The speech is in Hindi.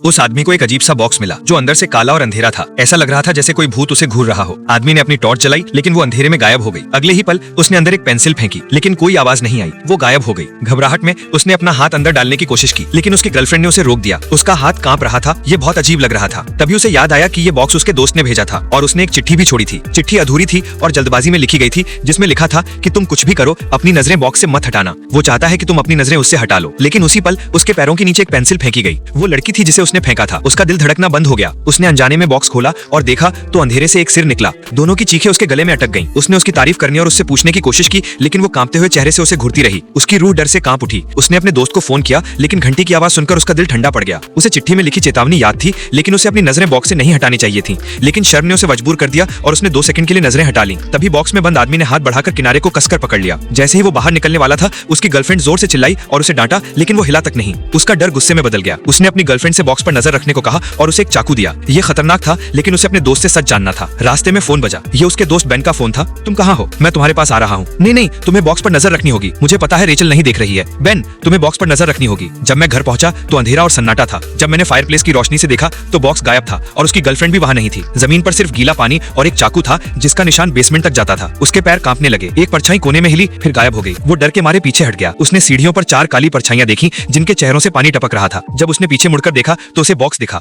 उस आदमी को एक अजीब सा बॉक्स मिला जो अंदर से काला और अंधेरा था। ऐसा लग रहा था जैसे कोई भूत उसे घूर रहा हो। आदमी ने अपनी टॉर्च जलाई लेकिन वो अंधेरे में गायब हो गई। अगले ही पल उसने अंदर एक पेंसिल फेंकी लेकिन कोई आवाज नहीं आई, वो गायब हो गई। घबराहट में उसने अपना हाथ अंदर डालने की कोशिश की लेकिन उसकी गर्लफ्रेंड ने उसे रोक दिया। उसका हाथ कांप रहा था, ये बहुत अजीब लग रहा था। तभी उसे याद आया कि ये बॉक्स उसके दोस्त ने भेजा था और उसने एक चिट्ठी भी छोड़ी थी। चिट्ठी अधूरी थी और जल्दबाजी में लिखी गई थी, जिसमें लिखा था कि तुम कुछ भी करो अपनी नजरें बॉक्स से मत हटाना। वो चाहता है कि तुम अपनी नजरें उससे हटा लो। लेकिन उसी पल उसके पैरों के नीचे एक पेंसिल फेंकी गई। वो लड़की थी जिसे उसने फेंका था। उसका दिल धड़कना बंद हो गया। उसने अनजाने में बॉक्स खोला और देखा तो अंधेरे से एक सिर निकला। दोनों की चीखें उसके गले में अटक गईं। उसने उसकी तारीफ करने और उससे पूछने की कोशिश की लेकिन वो कांपते हुए चेहरे से उसे घूरती रही। उसकी रूह डर से कांप उठी। उसने अपने दोस्त को फोन किया लेकिन घंटी की आवाज सुनकर उसका दिल ठंडा पड़ गया। उसे चिट्ठी में लिखी चेतावनी याद थी लेकिन उसे अपनी नजरें बॉक्स से नहीं हटानी चाहिए थी। लेकिन शर्म ने उसे मजबूर कर दिया और उसने 2 सेकंड के लिए नजरें हटा ली। तभी बॉक्स में बंद आदमी ने हाथ बढ़ाकर किनारे को कसकर पकड़ लिया। जैसे ही वो बाहर निकलने वाला था उसकी गर्लफ्रेंड जोर से चिल्लाई और उसे डांटा लेकिन वो हिला तक नहीं। उसका डर गुस्से में बदल गया। उसने अपनी गर्लफ्रेंड से बॉक्स पर नजर रखने को कहा और उसे एक चाकू दिया। ये खतरनाक था लेकिन उसे अपने दोस्त से सच जानना था। रास्ते में फोन बजा। ये उसके दोस्त बेन का फोन था। तुम कहाँ हो? मैं तुम्हारे पास आ रहा हूँ। नहीं नहीं, तुम्हें बॉक्स पर नजर रखनी होगी। मुझे पता है रेचल नहीं देख रही है। बेन, तुम्हें बॉक्स पर नजर रखनी होगी। जब मैं घर पहुंचा तो अंधेरा और सन्नाटा था। जब मैंने फायरप्लेस की रोशनी से देखा तो बॉक्स गायब था और उसकी गर्लफ्रेंड भी वहाँ नहीं थी। जमीन पर सिर्फ गीला पानी और एक चाकू था जिसका निशान बेसमेंट तक जाता था। उसके पैर कांपने लगे। एक परछाई कोने में हिली फिर गायब हो गई। वो डर के मारे पीछे हट गया। उसने सीढ़ियों पर 4 काली परछाइयां देखी जिनके चेहरों से पानी टपक रहा था। जब उसने पीछे मुड़कर देखा तो उसे बॉक्स दिखा।